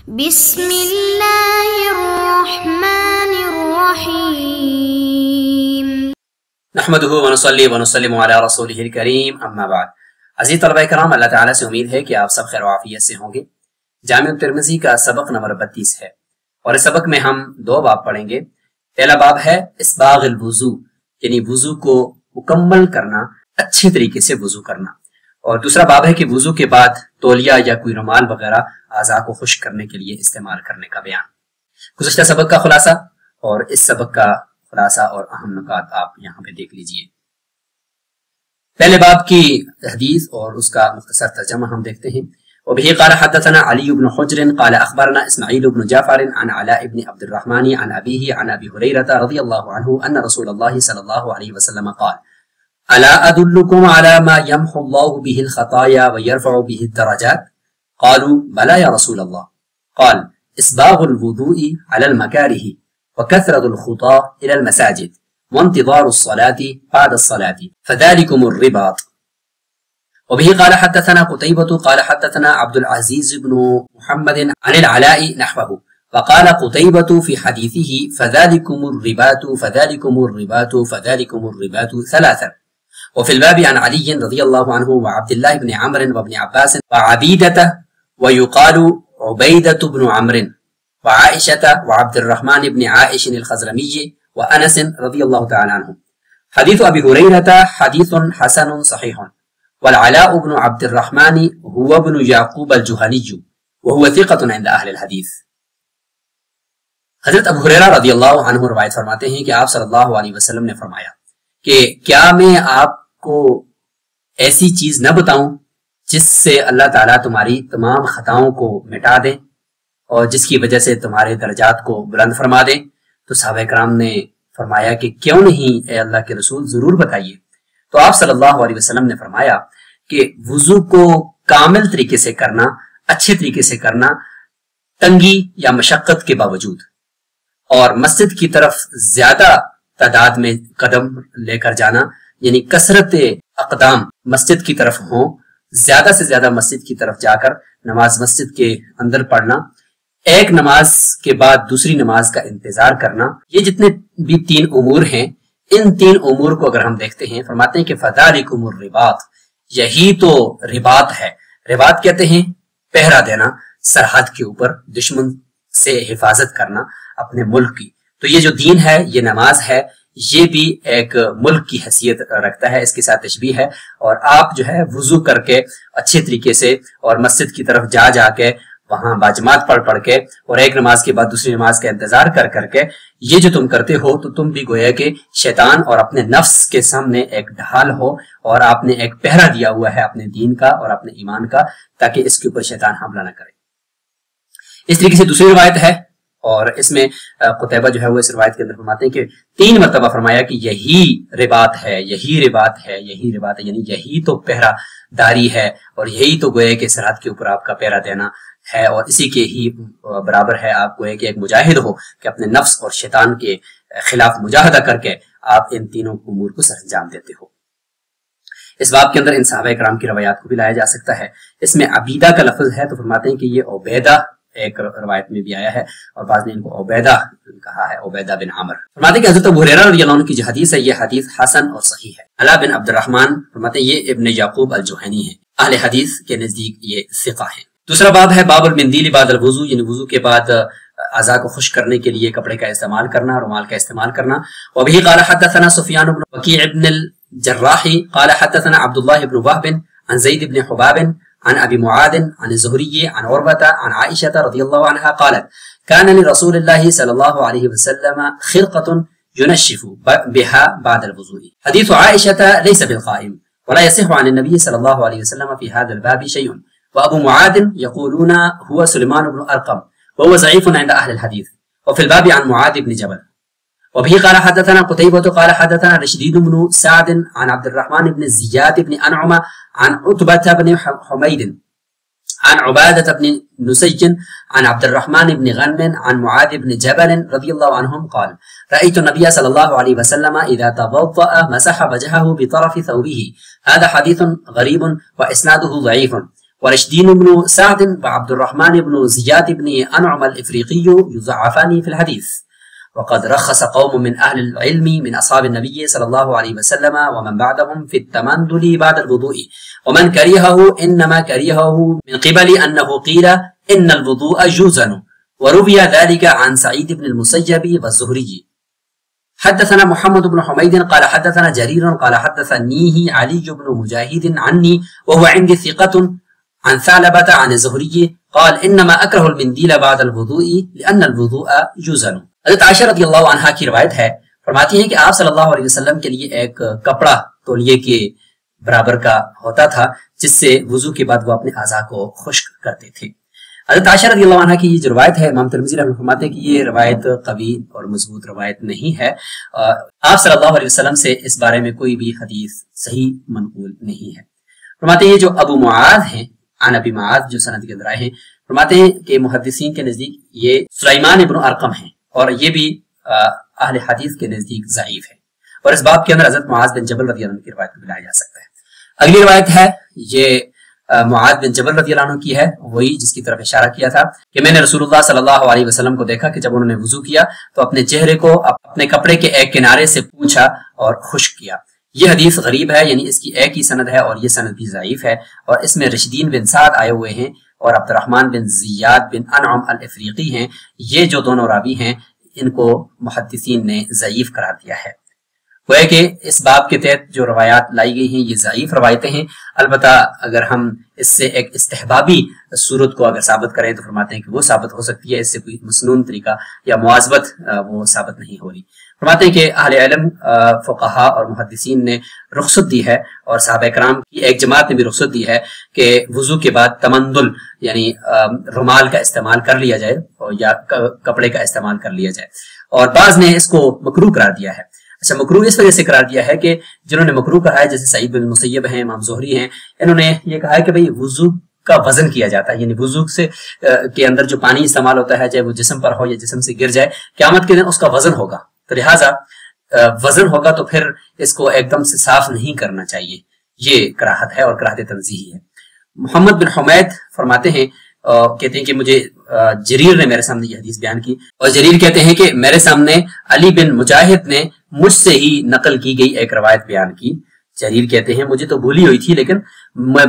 بسم اللہ الرحمن الرحیم نحمده ونصلی ونسلم علی رسولہ الکریم اما بعد۔ عزیز طلبہ کرام، اللہ تعالیٰ سے امید ہے کہ آپ سب خیر و عافیت سے ہوں گے۔ جامع الترمذی کا سبق نمبر 32 ہے اور اس سبق میں ہم دو باب پڑھیں گے۔ پہلا باب ہے اسباغ الوضو، یعنی وضو کو مکمل کرنا، اچھے طریقے سے وضو کرنا، اور دوسرا باب ہے کہ وضو کے بعد تولیہ یا کوئی رومال وغیرہ اعضاء کو خشک کرنے کے لیے استعمال کرنے کا بیان۔ گزشتہ سبق کا خلاصہ اور اس سبق کا خلاصہ اور اہم نکات آپ یہاں پہ دیکھ لیجئے۔ پہلے باب کی حدیث اور اس کا مختصر ترجمہ ہم دیکھتے ہیں۔ وبه قال حدثنا علي بن حجر قال اخبرنا اسماعيل بن جعفر عن علاء بن عبد الرحمن عن ابيه عن ابي هريره رضي الله عنه ان رسول الله صلى الله عليه وسلم قال الا ادلكم على ما يمحو الله به الخطايا ويرفع به الدرجات قالوا بلى يا رسول الله قال اسباغ الوضوء على المكاره وكثرة الخطى الى المساجد وانتظار الصلاة بعد الصلاة فذلكم الرباط۔ وبه قال حدثنا قتيبة قال حدثنا عبد العزيز بن محمد عن العلاء نحوه وقال قتيبة في حديثه فذلكم الرباط فذلكم الرباط فذلكم الرباط ثلاثا۔ وفي الباب عن علي رضي الله عنه وعبد الله بن عمرو وابن عباس وعبيدة ويقال عبيدة بن عمرو وعائشة وعبد الرحمن بن عائش الخزرمي وأنس رضي الله تعالى عنهم۔ حديث أبي هريرة حديث حسن صحيح، والعلاء بن عبد الرحمن هو ابن يعقوب الجهني وهو ثقة عند أهل الحديث۔ حضرت ابو ہریرہ رضی اللہ عنہ روایت فرماتے ہیں کہ آپ صلی اللہ علیہ وسلم نے فرمایا کہ کیا میں آپ کو ایسی چیز نہ بتاؤں جس سے اللہ تعالیٰ تمہاری تمام خطاؤں کو مٹا دے اور جس کی وجہ سے تمہارے درجات کو بلند فرما دے؟ تو صحابہ کرام نے فرمایا کہ کیوں نہیں اے اللہ کے رسول، ضرور بتائیے۔ تو آپ صلی اللہ علیہ وسلم نے فرمایا کہ وضو کو کامل طریقے سے کرنا، اچھے طریقے سے کرنا، تنگی یا مشقت کے باوجود، اور مسجد کی طرف زیادہ تعداد میں قدم لے کر جانا، یعنی کثرت اقدام مسجد کی طرف ہوں، زیادہ سے زیادہ مسجد کی طرف جا کر نماز مسجد کے اندر پڑھنا، ایک نماز کے بعد دوسری نماز کا انتظار کرنا، یہ جتنے بھی تین امور ہیں، ان تین امور کو اگر ہم دیکھتے ہیں، فرماتے ہیں کہ فذالکم الرباط، یہی تو رباط ہے۔ رباط کہتے ہیں پہرا دینا، سرحد کے اوپر دشمن سے حفاظت کرنا اپنے ملک کی۔ تو یہ جو دین ہے، یہ نماز ہے، یہ بھی ایک ملک کی حیثیت رکھتا ہے، اس کے ساتھ تشبیہ ہے۔ اور آپ جو ہے وضو کر کے اچھے طریقے سے اور مسجد کی طرف جا جا کے وہاں باجماعت پڑھ کے اور ایک نماز کے بعد دوسری نماز کا انتظار کر کے یہ جو تم کرتے ہو، تو تم بھی گویا کہ شیطان اور اپنے نفس کے سامنے ایک ڈھال ہو، اور آپ نے ایک پہرا دیا ہوا ہے اپنے دین کا اور اپنے ایمان کا، تاکہ اس کے اوپر شیطان حملہ نہ کرے۔ اس طریقے سے دوسری روایت ہے، اور اس میں قتیبہ جو ہے وہ اس روایت کے اندر فرماتے ہیں کہ 3 مرتبہ فرمایا کہ یہی رباط ہے، یہی رباط ہے، یہی رباط ہے، یعنی یہی تو پہرا داری ہے، اور یہی تو گویا کہ سرحد کے اوپر آپ کا پہرا دینا ہے، اور اسی کے ہی برابر ہے آپ کو ایک مجاہد ہو کہ اپنے نفس اور شیطان کے خلاف مجاہدہ کر کے آپ ان تینوں امور کو سر انجام دیتے ہو۔ اس باب کے اندر ان صحابہ کرام کی روایات کو بھی لایا جا سکتا ہے۔ اس میں عبیدہ کا لفظ ہے، تو فرماتے ہیں کہ یہ عبیدہ ایک روایت میں بھی آیا ہے، اور بعض نے ان کو عبیدہ کہا ہے، عبیدہ بن عامر۔ فرماتے ہیں کہ حضرت ابو ہریرہ رضی اللہ عنہ کی جو حدیث ہے، یہ حدیث حسن اور صحیح ہے۔ علاء بن عبد الرحمن فرماتے ہیں یہ ابن یعقوب الجوہنی ہے، اہل حدیث کے نزدیک یہ ثقہ ہیں۔ دوسرا باب ہے باب المندیل بعد الوضو، یعنی وضو کے بعد اعضاء کو خشک کرنے کے لیے کپڑے کا استعمال کرنا، رومال کا استعمال کرنا۔ وبه قال حدثنا سفیان بن وکیع بن الجراح قال حدثنا عبد الله بن وهب عن زید بن حباب عن ابي معاذ عن الزهري عن عروة عن عائشة رضي الله عنها قالت كان لرسول الله صلى الله عليه وسلم خرقة ينشف بها بعد الوضوء۔ حديث عائشة ليس بالقائم، ولا يصح عن النبي صلى الله عليه وسلم في هذا الباب شيء، وابو معاذ يقولون هو سليمان بن ارقم وهو ضعيف عند اهل الحديث، وفي الباب عن معاذ بن جبل۔ وبه قال حدثنا قتيبة قال حدثنا رشدين بن سعد عن عبد الرحمن بن زياد بن أنعم عن عتبة بن حميد عن عبادة بن نسيج عن عبد الرحمن بن غنم عن معاذ بن جبل رضي الله عنهم قال رأيت النبي صلى الله عليه وسلم إذا توضأ مسح وجهه بطرف ثوبه۔ هذا حديث غريب وإسناده ضعيف، ورشدين بن سعد وعبد الرحمن بن زياد بن أنعم الإفريقي يضعفان في الحديث. وقد رخص قوم من أهل العلم من أصحاب النبي صلى الله عليه وسلم ومن بعدهم في التمندل بعد الوضوء، ومن كرهه إنما كرهه من قبل أنه قيل إن الوضوء جوزن، وروي ذلك عن سعيد بن المسيب والزهري. حدثنا محمد بن حميد قال حدثنا جرير قال حدثنيه علي بن مجاهد عني وهو عندي ثقة عن ثعلبة عن الزهري قال إنما أكره المنديل بعد الوضوء لأن الوضوء جوزن. حضرت عائشہ رضی اللہ عنہا کی روایت ہے، فرماتی ہیں کہ آپ صلی اللہ علیہ وسلم کے لیے ایک کپڑا تولیے کے برابر کا ہوتا تھا جس سے وضو کے بعد وہ اپنے اعضاء کو خشک کرتے تھے۔ حضرت عائشہ رضی اللہ عنہا کی یہ جو روایت ہے، امام ترمذی رحمہ اللہ فرماتے ہیں کہ یہ روایت قوی اور مضبوط روایت نہیں ہے۔ آپ صلی اللہ علیہ وسلم سے اس بارے میں کوئی بھی حدیث صحیح منقول نہیں ہے۔ فرماتے ہیں یہ جو ابو معاذ ہیں، عن ابی معاذ جو سند کے اندر آئے ہیں، فرماتے ہیں کہ محدثین کے نزدیک یہ سلیمان ابن ارقم ہیں اور یہ بھی اہل حدیث کے نزدیک ضعیف ہے، اور اس باب کے اندر حضرت معاذ بن جبل رضی اللہ عنہ کی روایت کو ملایا جا سکتا ہے۔ اگلی روایت ہے یہ معاذ بن جبل رضی اللہ عنہ کی ہے، وہی جس کی طرف اشارہ کیا تھا کہ میں نے رسول اللہ صلی اللہ علیہ وسلم کو دیکھا کہ جب انہوں نے وضو کیا تو اپنے چہرے کو اپنے کپڑے کے ایک کنارے سے پوچھا اور خشک کیا۔ یہ حدیث غریب ہے، یعنی اس کی ایک ہی سند ہے اور یہ سند بھی ضعیف ہے، اور اس میں رشدین بن سعد آئے ہوئے ہیں اور عبد الرحمن بن زیاد بن انعم الافریقی ہیں۔ یہ جو دونوں راوی ہیں ان کو محدثین نے ضعیف قرار دیا ہے۔ وہ ہے کہ اس باب کے تحت جو روایات لائی گئی ہیں یہ ضعیف روایتیں ہیں، البتہ اگر ہم اس سے ایک استحبابی صورت کو اگر ثابت کریں تو فرماتے ہیں کہ وہ ثابت ہو سکتی ہے، اس سے کوئی مسنون طریقہ یا معاذبت وہ ثابت نہیں ہو رہی۔ فرماتے ہیں کہ اہل علم فقہا اور محدثین نے رخصت دی ہے اور صحابہ کرام کی ایک جماعت نے بھی رخصت دی ہے کہ وضو کے بعد تمندل یعنی رومال کا استعمال کر لیا جائے اور یا کپڑے کا استعمال کر لیا جائے، اور بعض نے اس کو مکروہ قرار دیا ہے۔ اچھا، مکروہ اس وجہ سے قرار دیا ہے کہ جنہوں نے مکروہ کہا ہے جیسے سعید بن مسیب ہیں، امام زہری ہیں، انہوں نے یہ کہا ہے کہ بھئی وضو کا وزن کیا جاتا ہے، یعنی وضو سے کے اندر جو پانی استعمال ہوتا ہے چاہے وہ جسم پر ہو یا جسم سے گر جائے، قیامت کے دن اس کا وزن ہوگا، تو لہٰذا وزن ہوگا تو پھر اس کو ایک دم سے صاف نہیں کرنا چاہیے، یہ کراہت ہے اور کراہت تنزیہی ہے۔ محمد بن حمید فرماتے ہیں کہتے ہیں کہ مجھے جریر نے میرے سامنے یہ حدیث بیان کی، اور جریر کہتے ہیں کہ میرے سامنے علی بن مجاہد نے مجھ سے ہی نقل کی گئی ایک روایت بیان کی۔ جریر کہتے ہیں مجھے تو بھولی ہوئی تھی لیکن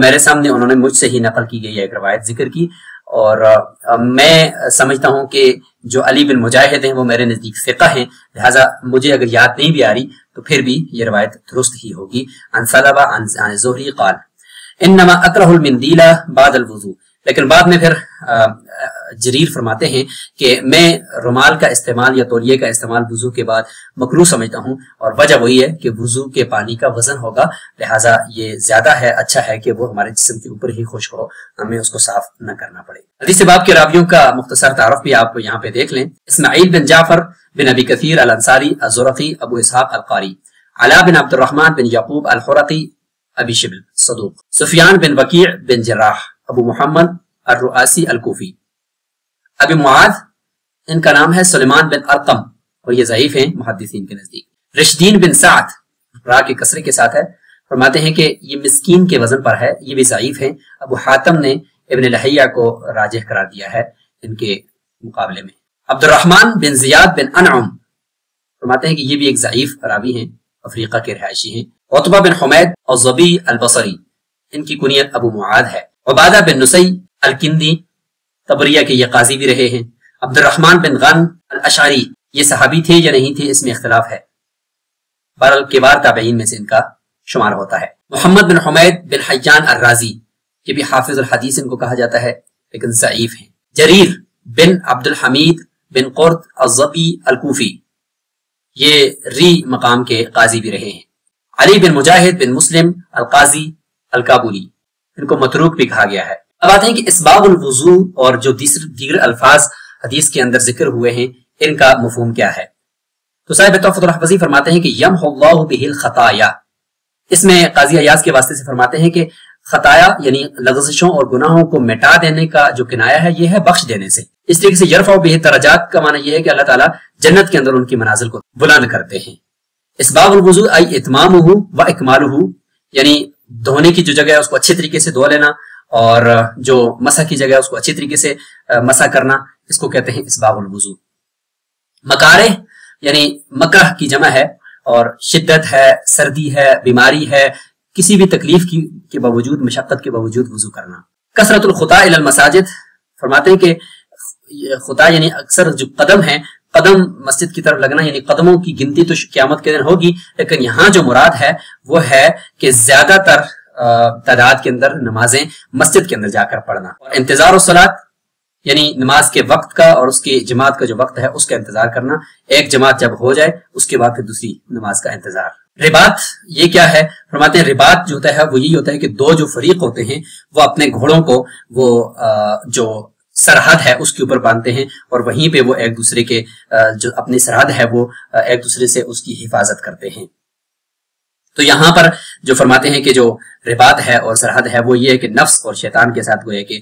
میرے سامنے انہوں نے مجھ سے ہی نقل کی گئی ایک روایت ذکر کی، اور میں سمجھتا ہوں کہ جو علی بن مجاہد ہیں وہ میرے نزدیک ثقہ ہیں، لہٰذا مجھے اگر یاد نہیں بھی آ رہی تو پھر بھی یہ روایت درست ہی ہوگی۔ عن ثعلبہ عن زہری قال انما اکرہ المندیل بعد الوضوء، لیکن بعد میں پھر جریر فرماتے ہیں کہ میں رومال کا استعمال یا تولیے کا استعمال وضو کے بعد مکروہ سمجھتا ہوں، اور وجہ وہی ہے کہ وضو کے پانی کا وزن ہوگا، لہٰذا یہ زیادہ ہے، اچھا ہے کہ وہ ہمارے جسم کے اوپر ہی خشک ہو، ہمیں اس کو صاف نہ کرنا پڑے۔ حدیث باب کے راویوں کا مختصر تعارف بھی آپ یہاں پہ دیکھ لیں۔ اسماعیل بن جعفر بن ابی کثیر الانصاری الزرقی ابو اسحاق القاری، علا بن عبد الرحمن بن یعقوب الحرقی ابی شبل صدوق، سفیان بن وکیع بن جراح ابو محمد الرؤاسی الکوفی۔ ابی معاذ ان کا نام ہے سلیمان بن ارقم اور یہ ضعیف ہیں محدثین کے نزدیک۔ رشدین بن سعد را کے کسرے کے ساتھ ہے، فرماتے ہیں کہ یہ مسکین کے وزن پر ہے، یہ بھی ضعیف ہیں۔ ابو حاتم نے ابن لہیہ کو راجح قرار دیا ہے ان کے مقابلے میں۔ عبد الرحمن بن زیاد بن انعم فرماتے ہیں کہ یہ بھی ایک ضعیف راوی ہیں، افریقہ کے رہائشی ہیں۔ عتبہ بن حمید اور ضبی البصری ان کی کنیت ابو معاذ ہے۔ عبادہ بن نسی الکندی طبریہ کے یہ قاضی بھی رہے ہیں۔ عبد الرحمن بن غن الاشعری یہ صحابی تھے یا نہیں تھے اس میں اختلاف ہے، بہرحال کبار تابعین میں سے ان کا شمار ہوتا ہے۔ محمد بن حمید بن حیان الرازی یہ بھی حافظ الحدیث ان کو کہا جاتا ہے لیکن ضعیف ہیں۔ جریر بن عبد الحمید بن قرط الضبی الکوفی یہ ری مقام کے قاضی بھی رہے ہیں۔ علی بن مجاہد بن مسلم القاضی الکابولی ان کو متروک بھی کہا گیا ہے۔ اب آتے ہیں کہ اسباب الوضو اور جو دیگر الفاظ حدیث کے اندر ذکر ہوئے ہیں ان کا مفہوم کیا ہے۔ تو صاحب تحفۃ الحفظی فرماتے ہیں کہ یمحو اللہ بہ الخطایا، اس میں قاضی ایاز کے واسطے سے فرماتے ہیں کہ خطایا یعنی لغزشوں اور گناہوں کو مٹا دینے کا جو کنایا ہے یہ ہے بخش دینے سے۔ اس طریقے سے یرفع بہ درجات کا معنی یہ ہے کہ اللہ تعالیٰ جنت کے اندر ان کی منازل کو بلند کرتے ہیں۔ اسباب الوضو ای اتمامہ و اکمالہ، یعنی دھونے کی جو جگہ ہے اس کو اچھے طریقے سے دھو لینا اور جو مسح کی جگہ اس کو اچھی طریقے سے مسح کرنا، اس کو کہتے ہیں اسباغ الوضو۔ مکارہ یعنی مکرہ کی جمع ہے، اور شدت ہے، سردی ہے، بیماری ہے، کسی بھی تکلیف کے باوجود، مشقت کے باوجود وضو کرنا۔ کثرت الخطا الی المساجد، فرماتے ہیں کہ خطا یعنی اکثر جو قدم ہیں، قدم مسجد کی طرف لگنا، یعنی قدموں کی گنتی تو قیامت کے دن ہوگی، لیکن یہاں جو مراد ہے وہ ہے کہ زیادہ تر تعداد کے اندر نمازیں مسجد کے اندر جا کر پڑھنا۔ اور انتظار الصلاۃ یعنی نماز کے وقت کا اور اس کی جماعت کا جو وقت ہے اس کا انتظار کرنا، ایک جماعت جب ہو جائے اس کے بعد پھر دوسری نماز کا انتظار۔ رباط یہ کیا ہے؟ فرماتے ہیں رباط جو ہوتا ہے وہ یہی ہوتا ہے کہ دو جو فریق ہوتے ہیں وہ اپنے گھوڑوں کو وہ جو سرحد ہے اس کے اوپر باندھتے ہیں، اور وہیں پہ وہ ایک دوسرے کے جو اپنی سرحد ہے وہ ایک دوسرے سے اس کی حفاظت کرتے ہیں۔ تو یہاں پر جو فرماتے ہیں کہ جو رباط ہے اور سرحد ہے وہ یہ ہے کہ نفس اور شیطان کے ساتھ وہ ہے کہ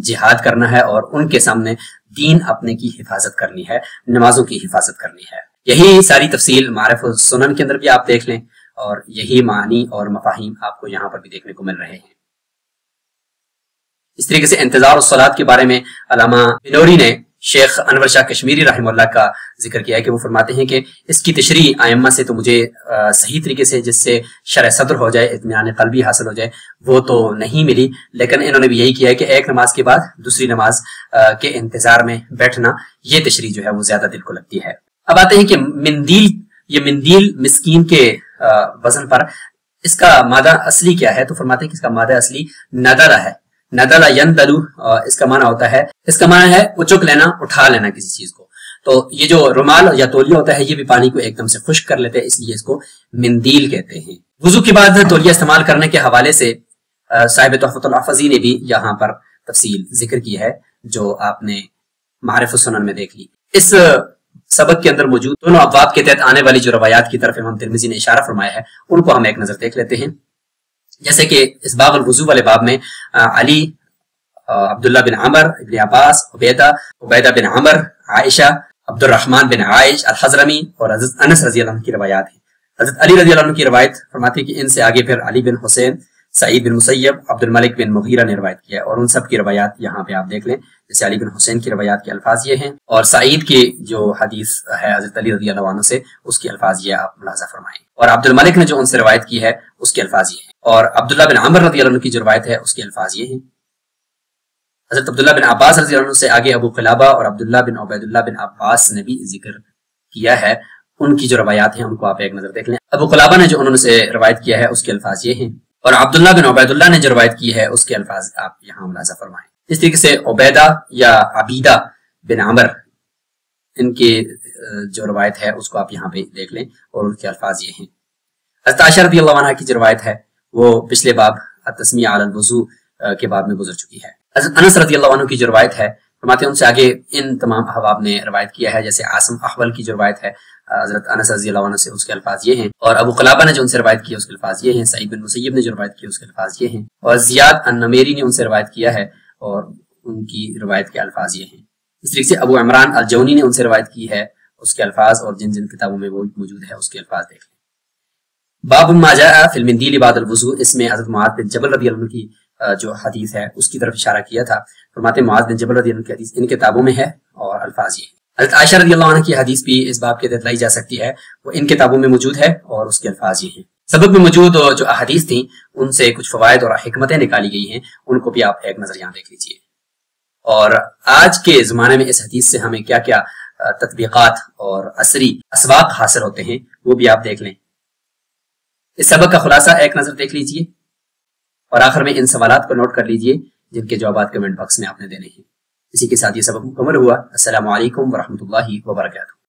جہاد کرنا ہے، اور ان کے سامنے دین اپنے کی حفاظت کرنی ہے، نمازوں کی حفاظت کرنی ہے۔ یہی ساری تفصیل معارف السنن کے اندر بھی آپ دیکھ لیں، اور یہی معنی اور مفاہیم آپ کو یہاں پر بھی دیکھنے کو مل رہے ہیں۔ اس طریقے سے انتظار الصلاۃ کے بارے میں علامہ بنوری نے شیخ انور شاہ کشمیری رحمہ اللہ کا ذکر کیا ہے کہ وہ فرماتے ہیں کہ اس کی تشریح ائمہ سے تو مجھے صحیح طریقے سے جس سے شرح صدر ہو جائے، اطمینان قلبی حاصل ہو جائے، وہ تو نہیں ملی، لیکن انہوں نے بھی یہی کیا ہے کہ ایک نماز کے بعد دوسری نماز کے انتظار میں بیٹھنا، یہ تشریح جو ہے وہ زیادہ دل کو لگتی ہے۔ اب آتے ہیں کہ مندیل، یہ مندیل مسکین کے وزن پر، اس کا مادہ اصلی کیا ہے؟ تو فرماتے ہیں کہ اس کا مادہ اصلی ندلہ ہے۔ ندلہ یندلو اس کا معنی ہوتا ہے، اس کا معنی ہے اچک لینا، اٹھا لینا کسی چیز کو۔ تو یہ جو رومال یا تولیہ ہوتا ہے یہ بھی پانی کو ایک دم سے خشک کر لیتے ہیں، اس لیے اس کو مندیل کہتے ہیں۔ وضو کے بعد تولیہ استعمال کرنے کے حوالے سے صاحب تحفۃ الحفظی نے بھی یہاں پر تفصیل ذکر کی ہے، جو آپ نے معارف السنن میں دیکھ لی۔ اس سبق کے اندر موجود دونوں ابواب کے تحت آنے والی جو روایات کی طرف امام ترمذی نے اشارہ فرمایا ہے ان کو ہم ایک نظر دیکھ لیتے ہیں۔ جیسے کہ اس باب الوضو والے باب میں علی، عبداللہ بن عمر، ابن عباس، عبیدہ بن عمر، عائشہ، عبد الرحمن بن عائش الحضرمی اور حضرت انس رضی اللہ عنہ کی روایات ہیں۔ حضرت علی رضی اللہ عنہ کی روایت فرماتی ہے کہ ان سے آگے پھر علی بن حسین، سعید بن مسیب، عبد الملک بن مغیرہ نے روایت کیا ہے، اور ان سب کی روایات یہاں پہ آپ دیکھ لیں۔ جیسے علی بن حسین کی روایات کے الفاظ یہ ہیں، اور سعید کی جو حدیث ہے حضرت علی رضی اللہ عنہ سے، اس کے الفاظ یہ آپ ملاحظہ فرمائیں، اور عبد الملک نے جو ان سے روایت کی ہے اس کے الفاظ یہ ہیں، اور عبداللہ بن عمر رضی اللہ عنہ کی جو روایت ہے اس کے الفاظ یہ ہیں۔ حضرت عبداللہ بن عباس رضی اللہ عنہ سے آگے ابو قلابہ اور عبداللہ بن عبیداللہ بن عباس نے بھی ذکر کیا ہے، ان کی جو روایات ہیں ان کو آپ ایک نظر دیکھ لیں۔ ابو قلابہ نے جو انہوں نے سے روایت کیا ہے اس کے الفاظ یہ ہیں، اور عبداللہ بن عبیداللہ نے جو روایت کی ہے اس کے الفاظ آپ یہاں ملاحظہ فرمائیں۔ اس طریقے سے عبیدہ یا عبیدہ بن عمر، ان کی جو روایت ہے اس کو آپ یہاں پہ دیکھ لیں، اور ان کے الفاظ یہ ہیں۔ حضرت عائشہ رضی اللہ عنہ کی جو روایت ہے وہ پچھلے باب التسمیہ علی الوضو کے باب میں گزر چکی ہے۔ حضرت انس رضی اللہ عنہ کی جو روایت ہے فرماتے ہیں ان سے آگے ان تمام احباب نے روایت کیا ہے، جیسے عاصم احول کی جو روایت ہے حضرت انس رضی اللہ عنہ سے، اس کے الفاظ یہ ہیں، اور ابو قلابہ نے جو ان سے روایت کی ہے اس کے الفاظ یہ ہیں، سعید بن مسیب نے جو روایت کی ہے اس کے الفاظ یہ ہیں، اور زیاد النمیری نے ان سے روایت کیا ہے اور ان کی روایت کے الفاظ یہ ہیں۔ اس طریقے سے ابو عمران الجونی نے ان سے روایت کی ہے، اس کے الفاظ اور جن جن کتابوں میں وہ موجود ہے اس کے الفاظ دیکھ لیں۔ باب ما جاء فی المندیل بعد الوضو، اس میں حضرت معاذ بن جبل رضی اللہ عنہ کی جو حدیث ہے اس کی طرف اشارہ کیا تھا۔ فرماتے ہیں معاذ بن جبل رضی اللہ عنہ کی حدیث ان کتابوں میں ہے، اور الفاظ یہ ہیں۔ حضرت عائشہ رضی اللہ عنہ کی حدیث بھی اس باب کے تحت لائی جا سکتی ہے، وہ ان کتابوں میں موجود ہے، اور اس کے الفاظ یہ ہیں۔ سبق میں موجود جو احادیث تھیں ان سے کچھ فوائد اور حکمتیں نکالی گئی ہیں، ان کو بھی آپ ایک نظر یہاں دیکھ لیجئے، اور آج کے زمانے میں اس حدیث سے ہمیں کیا کیا تطبیقات اور عصری اسباق حاصل ہوتے ہیں وہ بھی آپ دیکھ لیں۔ اس سبق کا خلاصہ ایک نظر دیکھ لیجئے، اور آخر میں ان سوالات کو نوٹ کر لیجئے جن کے جوابات کمنٹ باکس میں آپ نے دینے ہیں۔ اسی کے ساتھ یہ سبق مکمل ہوا۔ السلام علیکم ورحمۃ اللہ وبرکاتہ۔